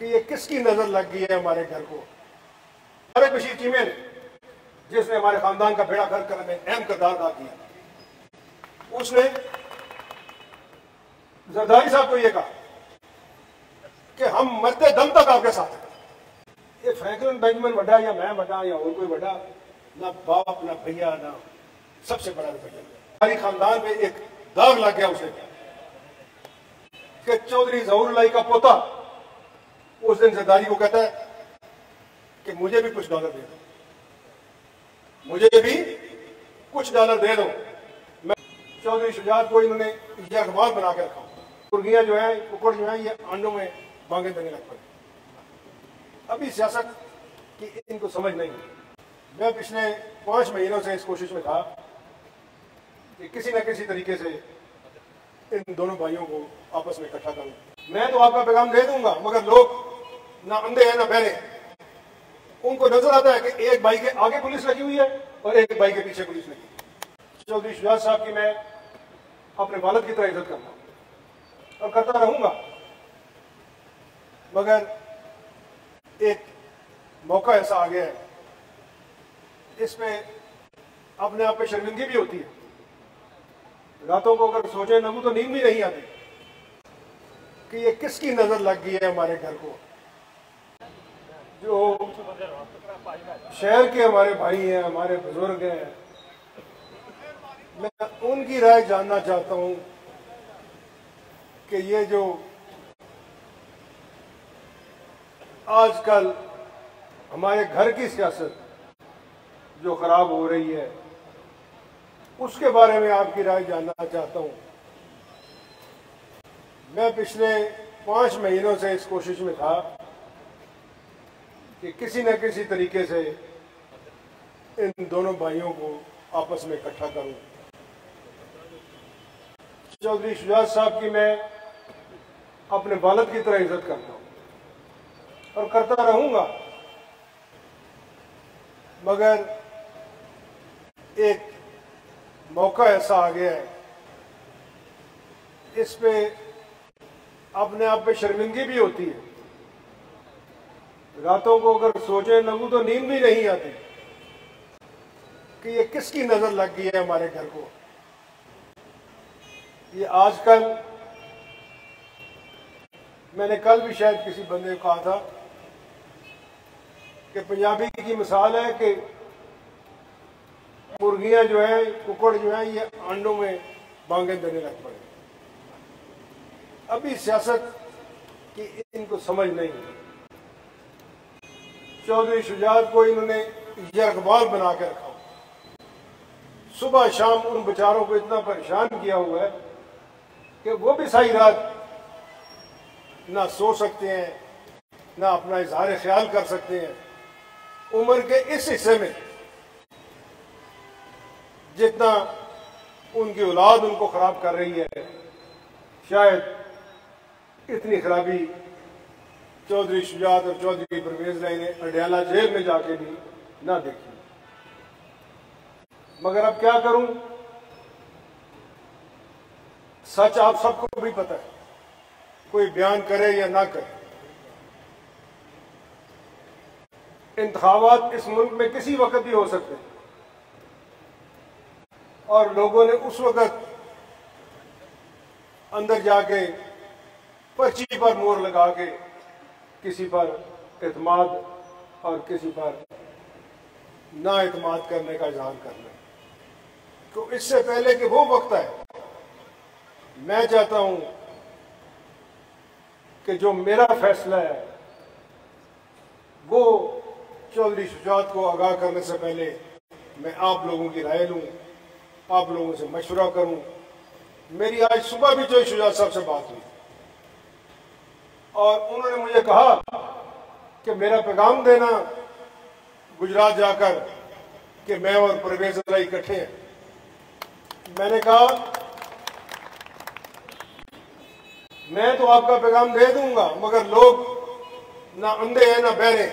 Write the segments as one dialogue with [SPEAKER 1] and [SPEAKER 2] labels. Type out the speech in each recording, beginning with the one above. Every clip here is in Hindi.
[SPEAKER 1] कि ये किसकी नजर लग गई है हमारे घर को। हमारे बशीर चीमे ने, जिसने हमारे खानदान का बेड़ा गर्क करने में अहम किरदार अदा किया, उसने जरदारी साहब को यह कहा कि हम मरते दम तक आपके साथ हैं। ये फ्रैंकलिन बेंजामिन वड्डा या मैं वड्डा या और कोई वड्डा, ना बाप ना भैया, ना सबसे बड़ा भैया, हमारी खानदान में एक दाग लग गया उसे कि चौधरी ज़हूरुल्लाह का पोता उस दिन जरदारी को कहता है कि मुझे भी कुछ डॉलर दे दो, मुझे भी कुछ डॉलर दे दो। मैं चौधरी शुजात को इन्होंने ये अखबार बना के रखा, मुर्गियां जो है, कुकड़ जो है, ये अंडों में बांगे देने लग पड़े। अभी सियासत की इनको समझ नहीं। मैं पिछले 5 महीनों से इस कोशिश में था कि किसी न किसी तरीके से इन दोनों भाइयों को आपस में इकट्ठा करूं। मैं तो आपका पैगाम दे दूंगा, मगर लोग ना अंधे हैं ना बहरे। उनको नजर आता है कि एक भाई के आगे पुलिस लगी हुई है और एक भाई के पीछे पुलिस लगी है। चौधरी शुजात साहब की मैं अपने वालिद की तरह इज्जत करता हूं और करता रहूंगा, मगर एक मौका ऐसा आ गया है, इसमें अपने आप पे शर्मिंदगी भी होती है। रातों को अगर सोचे ना तो नींद भी नहीं आती कि ये किसकी नजर लग गई है हमारे घर को। जो शहर के हमारे भाई हैं, हमारे बुजुर्ग हैं, मैं उनकी राय जानना चाहता हूं कि ये जो आजकल हमारे घर की सियासत जो खराब हो रही है, उसके बारे में आपकी राय जानना चाहता हूं। मैं पिछले 5 महीनों से इस कोशिश में था कि किसी न किसी तरीके से इन दोनों भाइयों को आपस में इकट्ठा करूं। चौधरी शुजात साहब की मैं अपने वालिद की तरह इज्जत करता हूं और करता रहूंगा, मगर एक मौका ऐसा आ गया है, इस पे अपने आप पे शर्मिंदगी भी होती है। रातों को अगर सोचे लगूं तो नींद भी नहीं आती कि ये किसकी नजर लग गई है हमारे घर को। ये आजकल, मैंने कल भी शायद किसी बंदे को कहा था कि पंजाबी की मिसाल है कि मुर्गियां जो है, कुकड़ जो है, ये अंडों में बांगे देने लग पड़े। अभी सियासत की इनको समझ नहीं। चौधरी शुजात को इन्होंने ये अखबार बना के रखा, सुबह शाम उन बेचारों को इतना परेशान किया हुआ है कि वो भी सारी रात ना सो सकते हैं, ना अपना इजहार ख्याल कर सकते हैं। उम्र के इस हिस्से में जितना उनकी औलाद उनको खराब कर रही है, शायद इतनी खराबी चौधरी शुजात और चौधरी परवेज राय ने अडयाला जेल में जाके भी ना देखी। मगर अब क्या करूं, सच आप सबको भी पता है, कोई बयान करे या ना करे। इंतखाबात इस मुल्क में किसी वक्त भी हो सकते हैं और लोगों ने उस वक्त अंदर जाके पर्ची पर मोहर लगा के किसी पर एतमाद और किसी पर ना एतमाद करने का इजहार करना। तो इससे पहले कि वो वक्त आए, मैं चाहता हूं कि जो मेरा फैसला है वो चौधरी शुजात को आगाह करने से पहले मैं आप लोगों की राय लूं, आप लोगों से मशवरा करूं। मेरी आज सुबह भी चौधरी शुजात साहब से बात हुई और उन्होंने मुझे कहा कि मेरा पैगाम देना गुजरात जाकर कि मैं और परवेज राय इकट्ठे हैं। मैंने कहा मैं तो आपका पैगाम दे दूंगा, मगर लोग ना अंधे हैं ना बहरे।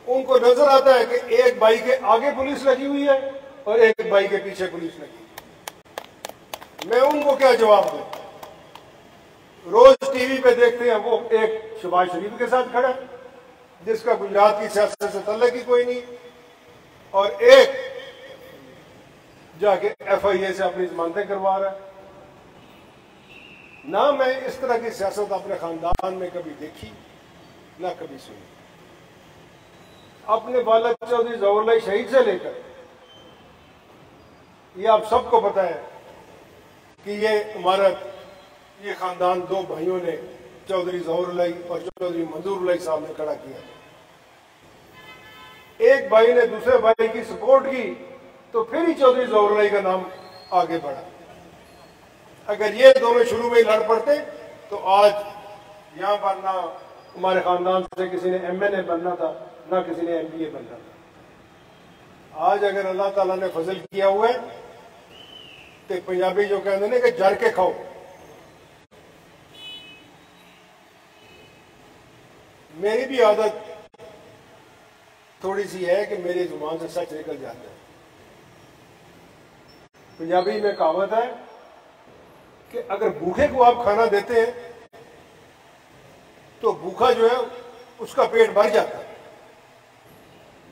[SPEAKER 1] उनको नजर आता है कि एक भाई के आगे पुलिस लगी हुई है और एक भाई के पीछे पुलिस लगी है। मैं उनको क्या जवाब दूं? रोज टीवी पे देखते हैं वो एक शहबाज शरीफ के साथ खड़ा है, जिसका गुजरात की सियासत से तल्लुक ही कोई नहीं, और एक जाके FIA से अपनी जमानतें करवा रहा है। ना मैं इस तरह की सियासत अपने खानदान में कभी देखी, ना कभी सुनी। अपने वालिद चौधरी ज़फ़रुल्लाह शहीद से लेकर ये आप सबको पता है कि ये इमारत, ये खानदान दो भाइयों ने, चौधरी ज़फ़रुल्लाह और चौधरी मंजूरुल्लाह साहब ने खड़ा किया। एक भाई ने दूसरे भाई की सपोर्ट की तो फिर ही चौधरी ज़फ़रुल्लाह का नाम आगे बढ़ा। अगर ये दोनों शुरू में ही लड़ पड़ते तो आज यहां पर ना हमारे खानदान से किसी ने MNA बनना था, ना किसी ने MBA बनना था। आज अगर अल्लाह ताला ने फजल किया हुआ है तो पंजाबी जो कहते हैं कि जर के खाओ। मेरी भी आदत थोड़ी सी है कि मेरी जुबान से सच निकल जाता है। पंजाबी में कहावत है कि अगर भूखे को आप खाना देते हैं तो भूखा जो है उसका पेट भर जाता है,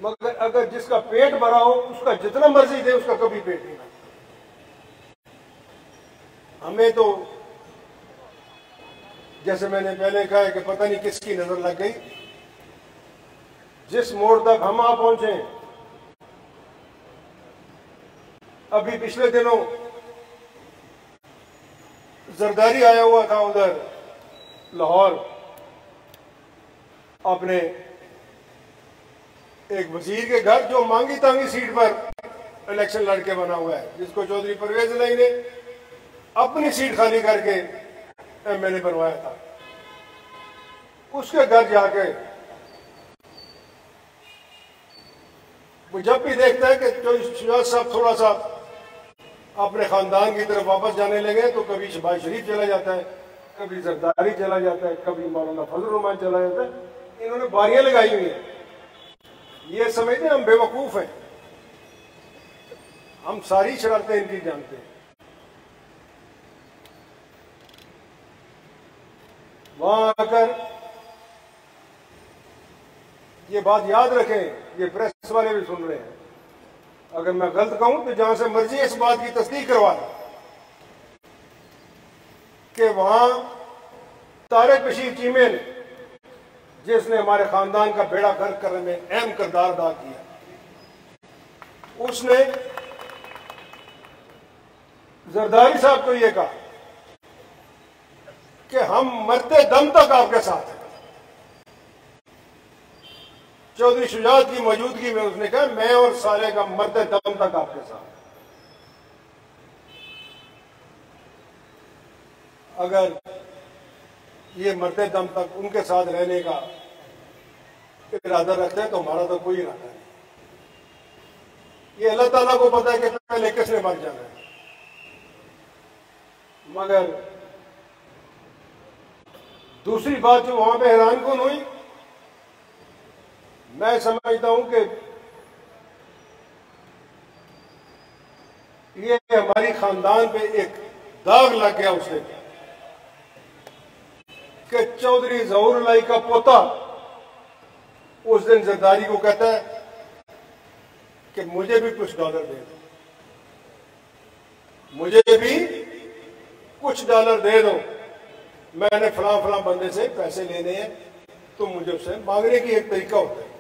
[SPEAKER 1] मगर अगर जिसका पेट भरा हो उसका जितना मर्जी दे उसका कभी पेट नहीं भरता। हमें तो जैसे मैंने पहले कहा है कि पता नहीं किसकी नजर लग गई, जिस मोड़ तक हम आ पहुंचे। अभी पिछले दिनों जरदारी आया हुआ था उधर लाहौर, अपने एक वजीर के घर, जो मांगी तांगी सीट पर इलेक्शन लड़के बना हुआ है, जिसको चौधरी परवेज इलाही ने अपनी सीट खाली करके MNA बनवाया था। उसके घर जाके वो जब भी देखता है कि चौधरी शुजात साहब थोड़ा सा अपने खानदान की तरफ वापस जाने लगे तो कभी शहबाज शरीफ चला जाता है, कभी जरदारी चला जाता है, कभी मौलाना फजल रहमान चला जाता है। इन्होंने बारियां लगाई हुई हैं। ये समझते हैं हम बेवकूफ हैं, हम सारी शरारतें इनकी जानते हैं। वहां आकर ये बात याद रखें, ये प्रेस वाले भी सुन रहे हैं, अगर मैं गलत कहूं तो जहां से मर्जी इस बात की तस्दीक करवा दें कि वहां तारिक बशीर चीमे ने, जिसने हमारे खानदान का बेड़ा गर्क करने में अहम किरदार अदा किया, उसने जरदारी साहब को यह कहा कि हम मरते दम तक आपके साथ हैं। चौधरी शुजात की मौजूदगी में उसने कहा मैं और साले का मरते दम तक आपके साथ। अगर ये मरते दम तक उनके साथ रहने का इरादा रखते हैं तो हमारा तो कोई इरादा नहीं। ये अल्लाह ताला को पता है कि पहले किसने मर जाना है। मगर दूसरी बात जो वहां पे हैरान कौन हुई, मैं समझता हूं कि ये हमारी खानदान पे एक दाग लग गया उसे कि चौधरी ज़फ़रुल्लाह का पोता उस दिन जरदारी को कहता है कि मुझे भी कुछ डॉलर दे दो, मुझे भी कुछ डॉलर दे दो, मैंने फलां फलां बंदे से पैसे लेने हैं, तो मुझे उससे मांगने की एक तरीका होता है।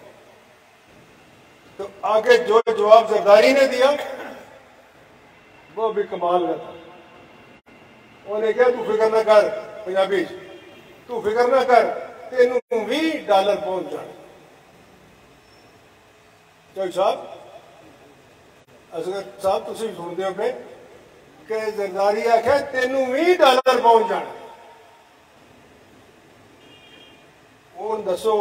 [SPEAKER 1] तो आगे जो जवाब जरदारी ने दिया वो भी कमाल का था। उन्हें क्या, तू फिक्र ना कर, पंजाबी तू फिक्र ना कर, तेनू भी डॉलर पहुंच जाए। चौधरी साहब, असगर साहब तुम सुनते हो पे कि जरदारी आख्या तेनू भी डॉलर पहुंच जाना। ਹੁਣ दसो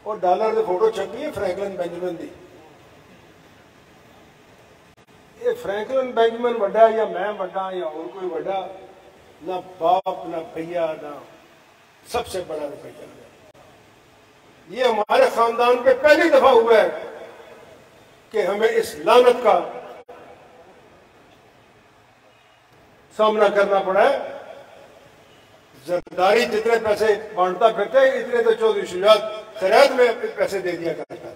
[SPEAKER 1] और डॉलर की फोटो छपी है फ्रैंकलिन बेंजामिन की। ये फ्रैंकलिन बेंजामिन वड्डा या मैं वड्डा या और कोई वड्डा, ना बाप ना भैया, ना सबसे बड़ा रुपया। ये हमारे खानदान पे पहली दफा हुआ है कि हमें इस लानत का सामना करना पड़ा है। जरदारी जितने पैसे बांटता फिरते इतने तो चौधरी शुजात खैरात में पैसे दे दिया करता था।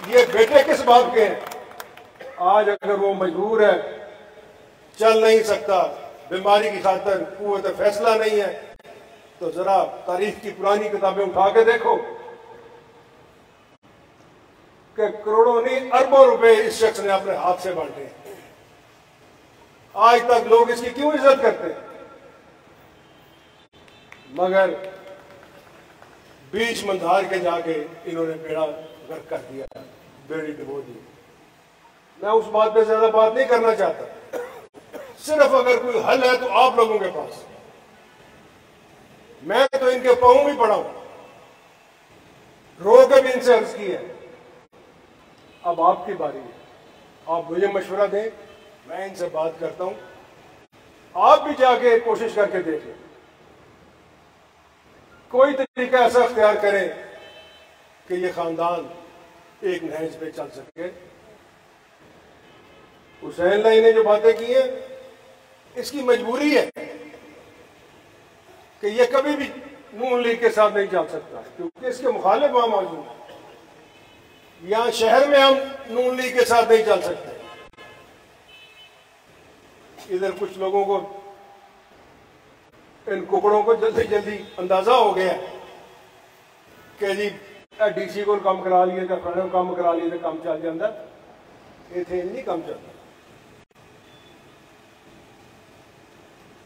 [SPEAKER 1] ये बेटे किस बात के हैं? आज अगर वो मजबूर है, चल नहीं सकता, बीमारी की खातर कुव्वत फैसला नहीं है, तो जरा तारीख की पुरानी किताबें उठा के देखो कि करोड़ों नहीं अरबों रुपए इस शख्स ने अपने हाथ से बांटे। आज तक लोग इसकी क्यों इज्जत करते हैं? मगर बीच मंधार के जाके इन्होंने बेड़ा गर्क कर दिया, बेड़ी डुबो दी। मैं उस बात पे ज्यादा बात नहीं करना चाहता। सिर्फ अगर कोई हल है तो आप लोगों के पास। मैं तो इनके पांव भी पड़ा हूं, रो के भी इनसे अर्ज की है। अब आपकी बारी है, आप मुझे मशवरा दें, मैं इनसे बात करता हूं। आप भी जाके कोशिश करके देख लें, कोई तरीका ऐसा अख्तियार करें कि ये खानदान एक नहज पे चल सके। हुसैन लाई ने जो बातें की हैं, इसकी मजबूरी है कि ये कभी भी नून लीग के साथ नहीं चल सकता, क्योंकि इसके मुखालिफ वहां मौजूद है। यहां शहर में हम नून लीग के साथ नहीं चल सकते। इधर कुछ लोगों को, इन कुकड़ों को जल्दी जल्दी अंदाजा हो गया कि जी डीसी को काम करा लिए, काम करा लिए तो काम चल जाता। इतने नहीं काम चलता।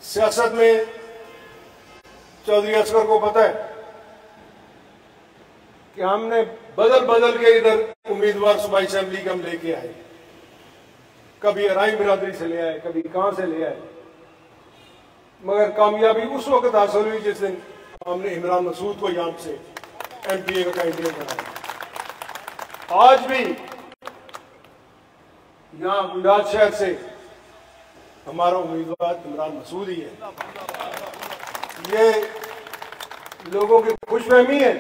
[SPEAKER 1] सियासत में चौधरी असगर को पता है कि हमने बदल बदल के इधर उम्मीदवार सूबाई असेंबली के हम लेके आए। कभी अराई बिरादरी से ले आए, कभी कहां से ले आए, मगर कामयाबी उस वक्त हासिल हुई जिस दिन हमने इमरान मसूद को यहां से एमपीए का कैंडिडेट बनाया। आज भी यहां गुजरात शहर से हमारा उम्मीदवार इमरान मसूद ही है। ये लोगों की खुशफहमी है।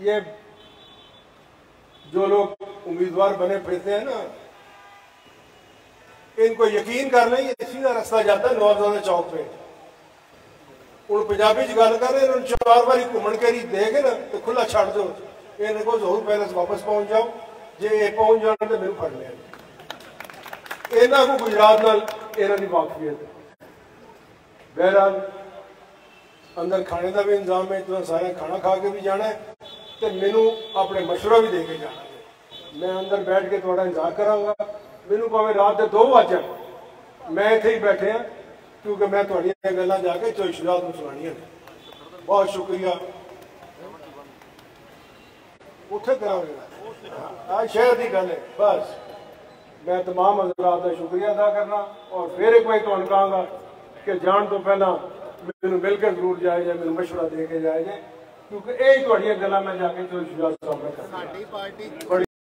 [SPEAKER 1] ये जो लोग उम्मीदवार बने फिरते हैं ना, इनको यकीन कर लें, ये सीधा रास्ता जाता है नवाबजादा चौक पे। उन पंजाबी च गल कर रहे, 4 बारी घूमन करी देगे ना तो खुला छड़ दो, इनको जरूर पैलेस वापस पहुंच जाओ, जे ये पहुंच जाने तो मैनू फड़ लिया। इन्हों को गुजरात नाल इन्हों की वाकफियत। बहरहाल अंदर खाने का भी इंतजाम है, तो सारे खाना खा के भी जाना है, तो मैनू अपने मशवरा भी दे के जाना है। मैं अंदर बैठ के थोड़ा इंतजार करांगा। मैनू भावें रात के 2 बज जाए, मैं इत्थे ही बैठे हैं, क्योंकि मैं तुहाड़ियां गल्लां जाके चौधरी शुजात नूं सुनाणियां ने। बहुत शुक्रिया। उत्थे करांगे, आज शहर की गल है। बस मैं तमाम हज़रात का शुक्रिया अदा करना, और फिर एक बार तुहानूं कहांगा कि जान तो पहला मैनूं मिलकर जरूर जाया जाए, मैनूं मशवरा दे के जाया जाए, क्योंकि यही तुहाड़ियां गल्लां मैं जाके चौधरी शुजात साहब नाल करना।